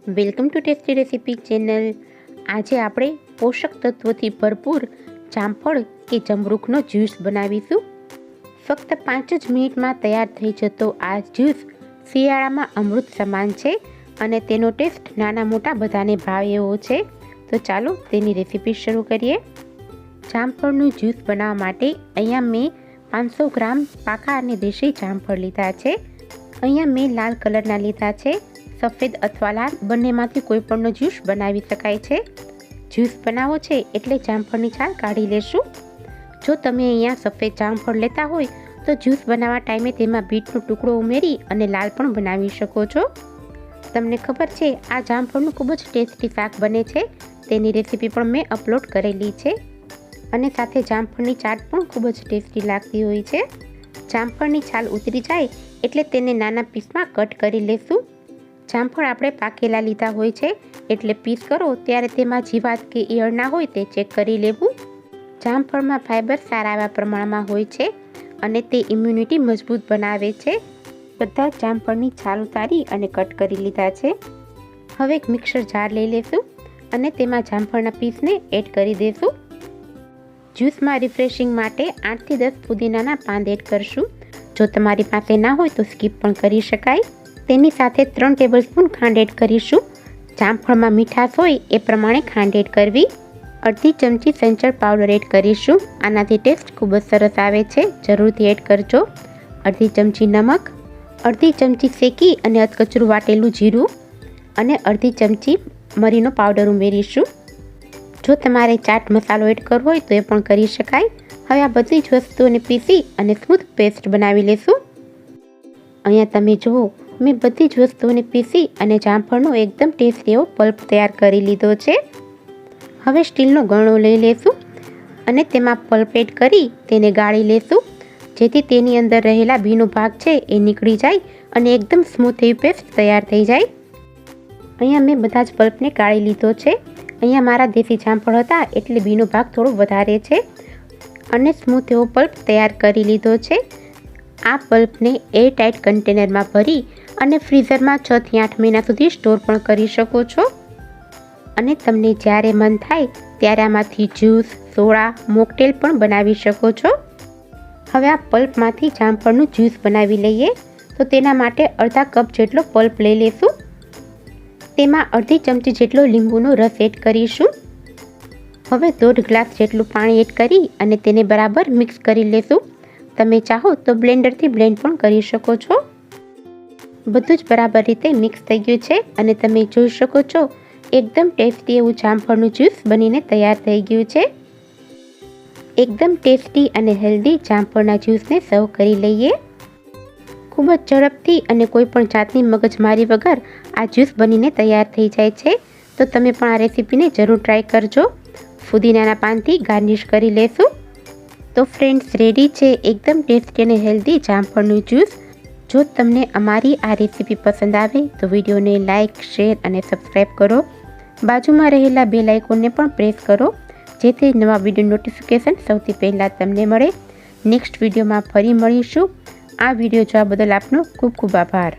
Welcome to tasty recipe channel. આજે આપણે પોષક તત્વોથી ભરપૂર જામફળ કે જમરૂખનો જ્યુસ બનાવીશું। ફક્ત 5 જ મિનિટમાં તૈયાર થઈ જતો આ જ્યુસ શિયાળામાં અમૃત સમાન છે અને તેનો ટેસ્ટ નાના મોટા બધાને ભાવે એવો છે। તો ચાલો તેની રેસીપી શરૂ કરીએ। જામફળનું જ્યુસ બનાવવા માટે અહીંયા મેં 500 ગ્રામ પાકા અને દેશી જામફળ લીધા છે। અહીંયા મેં લાલ કલરના લીધા છે। સફેદ અથવા લાલ બંનેમાંથી કોઈ પણનો જ્યુસ બનાવી શકાય છે। જ્યુસ બનાવો છે એટલે જામફળની છાલ કાઢી લેશું। જો તમે અહીંયા સફેદ જામફળ લેતા હોય તો જ્યુસ બનાવવા ટાઈમે તેમાં બીટનો ટુકડો ઉમેરી અને લાલ પણ બનાવી શકો છો। તમને ખબર છે આ જામફળનું ખૂબ જ ટેસ્ટી શાક બને છે, તેની રેસીપી પણ મેં અપલોડ કરેલી છે અને સાથે જામફળની ચાટ પણ ખૂબ જ ટેસ્ટી લાગતી હોય છે। જામફળની છાલ ઉતરી જાય એટલે તેને નાના પીસમાં કટ કરી લેશું। જામફળ આપણે પાકેલા લીધા હોય છે એટલે પીસ કરો ત્યારે તેમાં જીવાત કે ઈયળ ના હોય તે ચેક કરી લેવું। જામફળમાં ફાઇબર સારા એવા પ્રમાણમાં હોય છે અને તે ઇમ્યુનિટી મજબૂત બનાવે છે। બધા જામફળની છાલ ઉતારી અને કટ કરી લીધા છે। હવે એક મિક્સર જાર લઈ લેશું અને તેમાં જામફળના પીસને એડ કરી દેશું। જ્યુસમાં રિફ્રેશિંગ માટે 8 થી 10 પુદીનાના પાન એડ કરશું। જો તમારી પાસે ના હોય તો સ્કીપ પણ કરી શકાય। તેની સાથે 3 ટેબલસ્પૂન ખાંડ એડ કરીશું। જામફળમાં મીઠાશ હોય એ પ્રમાણે ખાંડ એડ કરવી। અડધી ચમચી સંચળ પાવડર એડ કરીશું। આનાથી ટેસ્ટ ખૂબ જ સરસ આવે છે, જરૂરથી એડ કરજો। અડધી ચમચી નમક, અડધી ચમચી શેકી અને અધકચરું વાટેલું જીરું અને અડધી ચમચી મરીનો પાવડર ઉમેરીશું। જો તમારે ચાટ મસાલો એડ કરવો હોય તો એ પણ કરી શકાય। હવે આ બધી જ વસ્તુઓને પીસી અને સ્મૂથ પેસ્ટ બનાવી લેશું। અહીંયા તમે જુઓ, મેં બધી જ વસ્તુઓને પીસી અને જામફળનો એકદમ ટેસ્ટી એવો પલ્પ તૈયાર કરી લીધો છે। હવે સ્ટીલનો ગળણો લઈ લેશું અને તેમાં પલ્પ એડ કરી તેને ગાળી લેશું, જેથી તેની અંદર રહેલા ભીનો ભાગ છે એ નીકળી જાય અને એકદમ સ્મૂથ એવી પેસ્ટ તૈયાર થઈ જાય। અહીંયા મેં બધા જ પલ્પને ગાળી લીધો છે। અહીંયા મારા દેશી જામફળ હતા એટલે ભીનો ભાગ થોડો વધારે છે અને સ્મૂથ એવો પલ્પ તૈયાર કરી લીધો છે। આ પલ્પને એરટાઇટ કન્ટેનરમાં ભરી અને ફ્રીઝરમાં 6 થી 8 મહિના સુધી સ્ટોર પણ કરી શકો છો અને તમને જ્યારે મન થાય ત્યારે આમાંથી જ્યુસ, સોડા, મોકટેલ પણ બનાવી શકો છો। હવે આ પલ્પમાંથી જામફળનું જ્યુસ બનાવી લઈએ। તો તેના માટે અડધા કપ જેટલો પલ્પ લઈ લેશું। તેમાં અડધી ચમચી જેટલો લીંબુનો રસ એડ કરીશું। હવે 1.5 ગ્લાસ જેટલું પાણી એડ કરી અને તેને બરાબર મિક્સ કરી લેશું। તમે ચાહો તો બ્લેન્ડરથી બ્લેન્ડ પણ કરી શકો છો। બધું જ બરાબર રીતે મિક્સ થઈ ગયું છે અને તમે જોઈ શકો છો એકદમ ટેસ્ટી એવું જામફળનું જ્યુસ બનીને તૈયાર થઈ ગયું છે। એકદમ ટેસ્ટી અને હેલ્ધી જામફળના જ્યુસને સર્વ કરી લઈએ। ખૂબ જ ઝડપથી અને કોઈ પણ જાતની મગજમારી વગર આ જ્યુસ બનીને તૈયાર થઈ જાય છે। તો તમે પણ આ રેસીપીને જરૂર ટ્રાય કરજો। ફુદીનાના પાનથી ગાર્નિશ કરી લેશું। તો ફ્રેન્ડ્સ, રેડી છે એકદમ ટેસ્ટી અને હેલ્ધી જામફળનું જ્યુસ। જો તમને અમારી આ રેસીપી પસંદ આવે તો વિડીયોને લાઇક, શેર અને સબસ્ક્રાઈબ કરો। બાજુમાં રહેલા બેલ આઇકોનને પણ પ્રેસ કરો, જેથી નવા વિડીયો નોટિફિકેશન સૌથી પહેલાં તમને મળે। નેક્સ્ટ વિડીયોમાં ફરી મળીશું। આ વિડીયો જોવા બદલ આપનો ખૂબ ખૂબ આભાર।